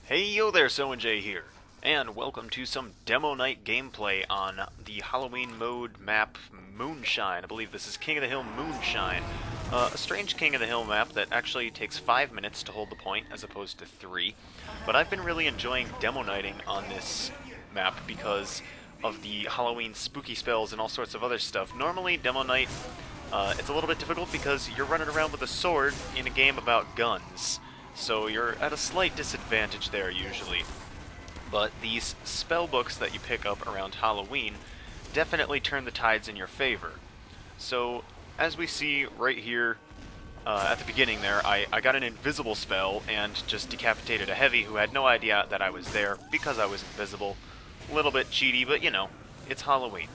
Hey yo there, SOENJAY here, and welcome to some Demoknight gameplay on the Halloween mode map Moonshine. I believe this is King of the Hill Moonshine. A strange King of the Hill map that actually takes 5 minutes to hold the point as opposed to 3. But I've been really enjoying Demoknighting on this map because of the Halloween spooky spells and all sorts of other stuff. Normally, Demoknight, it's a little bit difficult because you're running around with a sword in a game about guns. So you're at a slight disadvantage there usually. But these spell books that you pick up around Halloween definitely turn the tides in your favor. So as we see right here at the beginning there, I got an invisible spell and just decapitated a heavy who had no idea that I was there because I was invisible. A little bit cheaty, but you know, it's Halloween.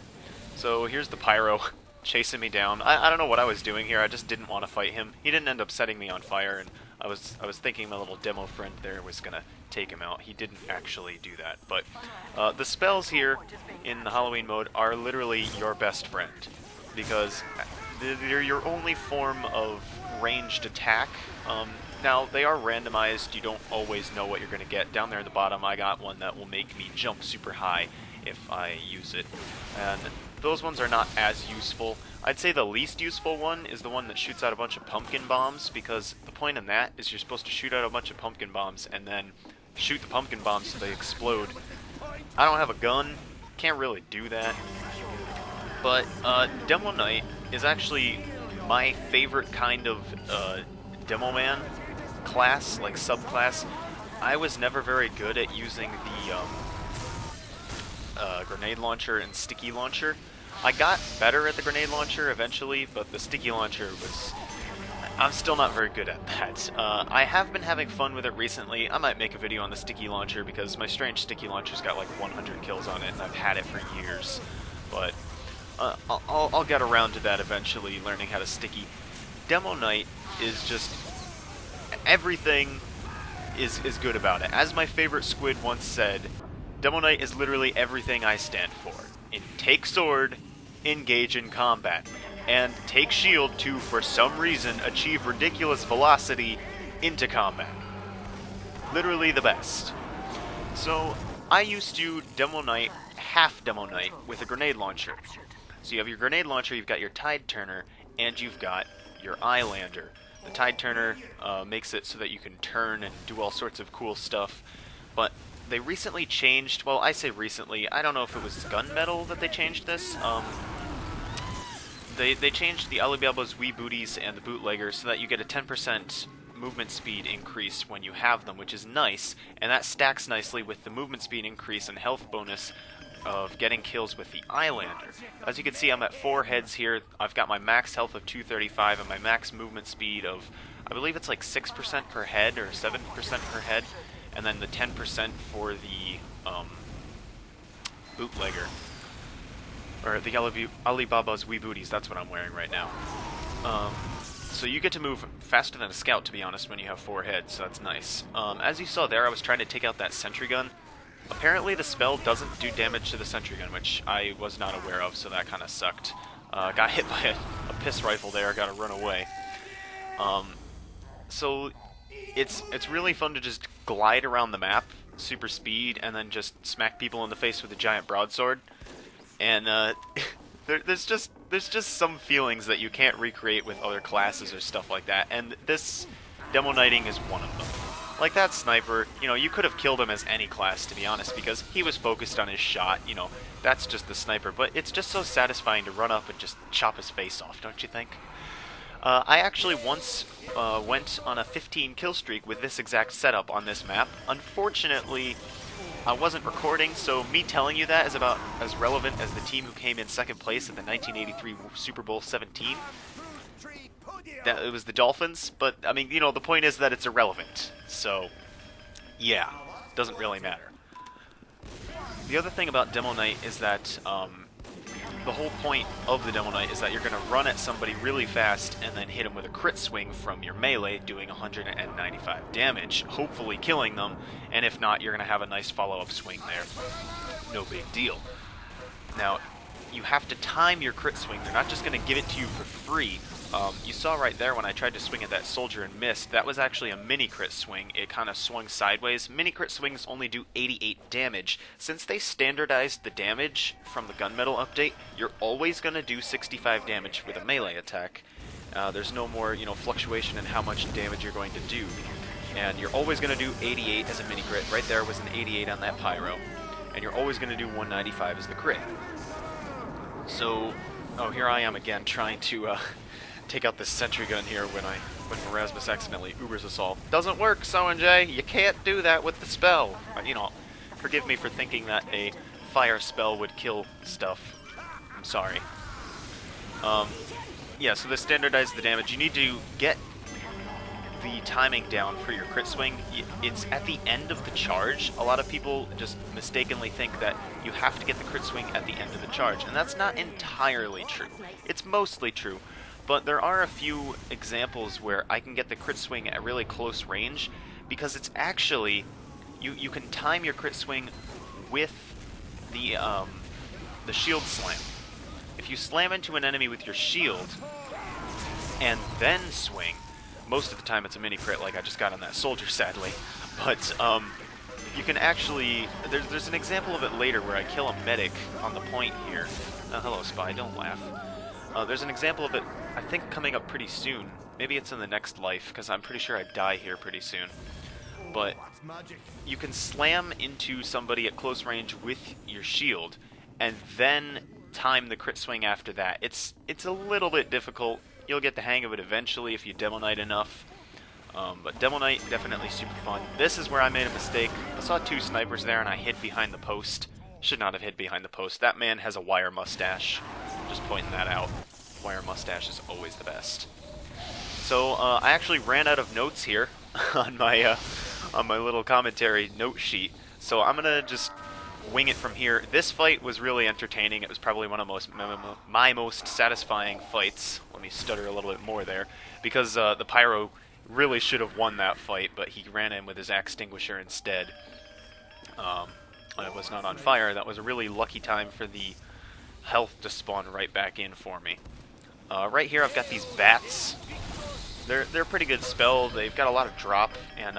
So here's the pyro chasing me down. I don't know what I was doing here, I just didn't want to fight him. He didn't end up setting me on fire, and I was thinking my little demo friend there was gonna take him out. He didn't actually do that. But the spells here in the Halloween mode are literally your best friend, because they're your only form of ranged attack. Now, they are randomized. You don't always know what you're going to get. Down there at the bottom, I got one that will make me jump super high if I use it. And those ones are not as useful. I'd say the least useful one is the one that shoots out a bunch of pumpkin bombs, because the point in that is you're supposed to shoot out a bunch of pumpkin bombs and then shoot the pumpkin bombs so they explode. I don't have a gun, can't really do that. But Demoknight is actually my favorite kind of Demo Man class, like subclass. I was never very good at using the grenade launcher and sticky launcher. I got better at the grenade launcher eventually, but the sticky launcher was... I'm still not very good at that. I have been having fun with it recently. I might make a video on the sticky launcher because my strange sticky launcher's got like 100 kills on it and I've had it for years. But I'll get around to that eventually, learning how to sticky. Demoknight is just... everything is good about it. As my favorite squid once said, Demoknight is literally everything I stand for. Take sword, engage in combat, and take shield to, for some reason, achieve ridiculous velocity into combat. Literally the best. So, I used to Demoknight, half Demoknight, with a grenade launcher. So you have your grenade launcher, you've got your tide turner, and you've got your eyelander. The tide turner makes it so that you can turn and do all sorts of cool stuff, but they recently changed, well, I say recently, I don't know if it was Gunmetal that they changed this. They changed the Alibaba's Wee Booties and the Bootleggers so that you get a 10% movement speed increase when you have them, which is nice, and that stacks nicely with the movement speed increase and health bonus of getting kills with the Eyelander. As you can see, I'm at 4 heads here. I've got my max health of 235 and my max movement speed of, I believe it's like 6% per head or 7% per head, and then the 10% for the Bootlegger. Or the Alibaba's Wee Booties, that's what I'm wearing right now. So you get to move faster than a scout, to be honest, when you have 4 heads, so that's nice. As you saw there, I was trying to take out that sentry gun. Apparently the spell doesn't do damage to the sentry gun, which I was not aware of, so that kind of sucked. Got hit by a piss rifle there, gotta run away. So it's really fun to just glide around the map, super speed, and then just smack people in the face with a giant broadsword. And there's just some feelings that you can't recreate with other classes or stuff like that, and this Demoknighting is one of them. Like that sniper, you know, you could have killed him as any class, to be honest, because he was focused on his shot, you know, that's just the sniper, but it's just so satisfying to run up and just chop his face off, don't you think? I actually once went on a 15 kill streak with this exact setup on this map. Unfortunately, I wasn't recording, so me telling you that is about as relevant as the team who came in second place at the 1983 Super Bowl 17. It was the Dolphins, but, I mean, you know, the point is that it's irrelevant. So, yeah, doesn't really matter. The other thing about Demoknight is that the whole point of the Demoknight is that you're going to run at somebody really fast and then hit them with a crit swing from your melee, doing 195 damage, hopefully killing them, and if not, you're going to have a nice follow-up swing there. No big deal. Now, you have to time your crit swing. They're not just going to give it to you for free. You saw right there when I tried to swing at that soldier and missed, that was actually a mini crit swing. It kind of swung sideways. Mini crit swings only do 88 damage. Since they standardized the damage from the gunmetal update, you're always going to do 65 damage with a melee attack. There's no more, fluctuation in how much damage you're going to do. And you're always going to do 88 as a mini crit. Right there was an 88 on that pyro. And you're always going to do 195 as the crit. So, here I am again trying to take out this sentry gun here when Erasmus accidentally Ubers us all. Doesn't work, SOENJAY. You can't do that with the spell. Forgive me for thinking that a fire spell would kill stuff. I'm sorry. Yeah, so they standardized the damage. You need to get the timing down for your crit swing. It's at the end of the charge. A lot of people just mistakenly think that you have to get the crit swing at the end of the charge, and that's not entirely true. It's mostly true, but there are a few examples where I can get the crit swing at really close range, because it's actually, you can time your crit swing with the shield slam. If you slam into an enemy with your shield and then swing, most of the time it's a mini crit like I just got on that soldier, sadly. But you can actually, there's an example of it later where I kill a medic on the point here. Hello, Spy, don't laugh. There's an example of it, I think, coming up pretty soon. Maybe it's in the next life, because I'm pretty sure I die here pretty soon. But you can slam into somebody at close range with your shield, and then time the crit swing after that. It's a little bit difficult. You'll get the hang of it eventually if you Demoknight enough. But Demoknight, definitely super fun. This is where I made a mistake. I saw two snipers there and I hid behind the post. Should not have hid behind the post. That man has a wire mustache. Just pointing that out. Wire mustache is always the best. So I actually ran out of notes here on my little commentary note sheet. So I'm gonna just wing it from here. This fight was really entertaining. It was probably one of my most satisfying fights. Let me stutter a little bit more there, because the pyro really should have won that fight, but he ran in with his axe extinguisher instead. It was not on fire. That was a really lucky time for the health to spawn right back in for me. Right here I've got these bats. They're a pretty good spell. They've got a lot of drop and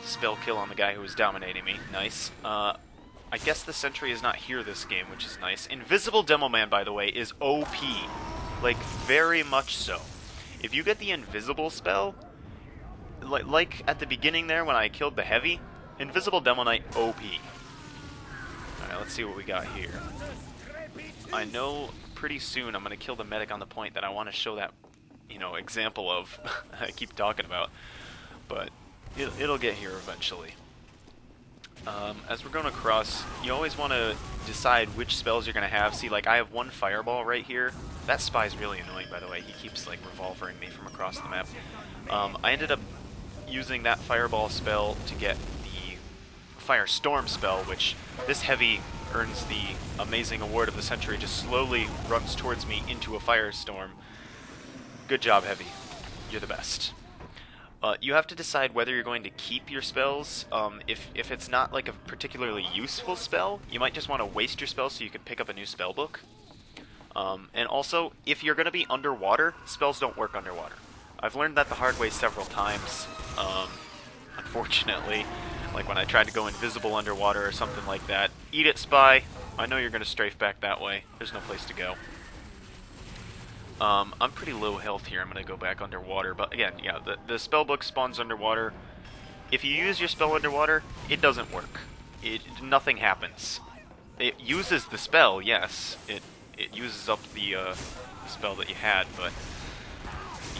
spell kill on the guy who was dominating me. Nice. I guess the sentry is not here this game, which is nice. Invisible Demo Man, by the way, is OP. Like, very much so. If you get the invisible spell, like at the beginning there when I killed the heavy, Invisible Demoknight OP. Alright, let's see what we got here. I know pretty soon I'm going to kill the medic on the point that I want to show that, example of I keep talking about. But it'll get here eventually. As we're going across, you always want to decide which spells you're going to have. See, like, I have one fireball right here. That spy's really annoying, by the way. He keeps, like, revolvering me from across the map. I ended up using that fireball spell to get the firestorm spell, which this heavy earns the amazing award of the century, just slowly runs towards me into a firestorm. Good job, heavy. You're the best. You have to decide whether you're going to keep your spells. If it's not like a particularly useful spell, you might just want to waste your spell so you can pick up a new spell book. And also, if you're going to be underwater, spells don't work underwater. I've learned that the hard way several times, unfortunately. Like when I tried to go invisible underwater or something like that. Eat it, Spy. I know you're going to strafe back that way. There's no place to go. I'm pretty low health here. I'm going to go back underwater. But again, yeah, the spellbook spawns underwater. If you use your spell underwater, it doesn't work. Nothing happens. It uses the spell, yes. It uses up the spell that you had, but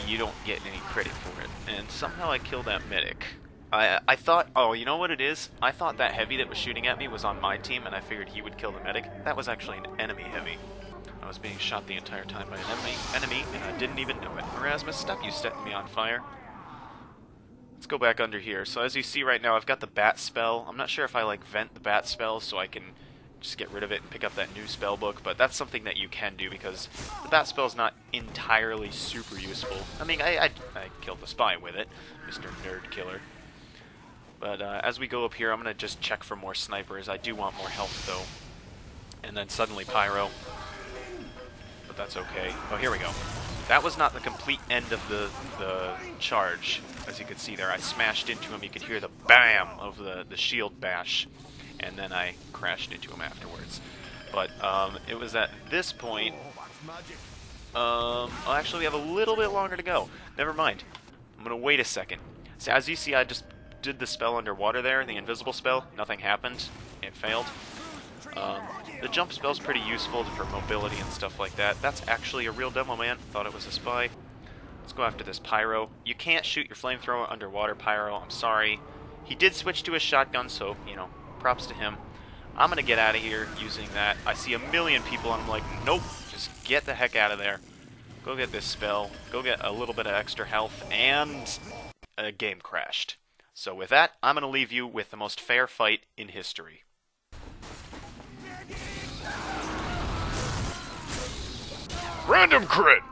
you don't get any credit for it. And somehow I killed that medic. I thought, oh, you know what it is? I thought that heavy that was shooting at me was on my team, and I figured he would kill the medic. That was actually an enemy heavy. I was being shot the entire time by an enemy, and I didn't even know it. Erasmus, stop you setting me on fire. Let's go back under here. So as you see right now, I've got the bat spell. I'm not sure if I like vent the bat spell so I can just get rid of it and pick up that new spell book, but that's something that you can do because the bat spell is not entirely super useful. I mean, I killed the spy with it, Mr. Nerd Killer. But as we go up here, I'm going to just check for more snipers. I do want more health, though. And then suddenly Pyro. But that's okay. Oh, here we go. That was not the complete end of the charge, as you could see there. I smashed into him. You could hear the BAM of the shield bash, and then I crashed into him afterwards. But it was at this point... actually, we have a little bit longer to go. Never mind. I'm going to wait a second. So as you see, I just did the spell underwater there, the invisible spell. Nothing happened. It failed. The jump spell's pretty useful for mobility and stuff like that. That's actually a real demo, man. Thought it was a spy. Let's go after this Pyro. You can't shoot your flamethrower underwater, Pyro. I'm sorry. He did switch to his shotgun, so, you know, props to him. I'm going to get out of here using that. I see a million people, and I'm like, nope, just get the heck out of there. Go get this spell. Go get a little bit of extra health, and a game crashed. So with that, I'm going to leave you with the most fair fight in history. Random crit!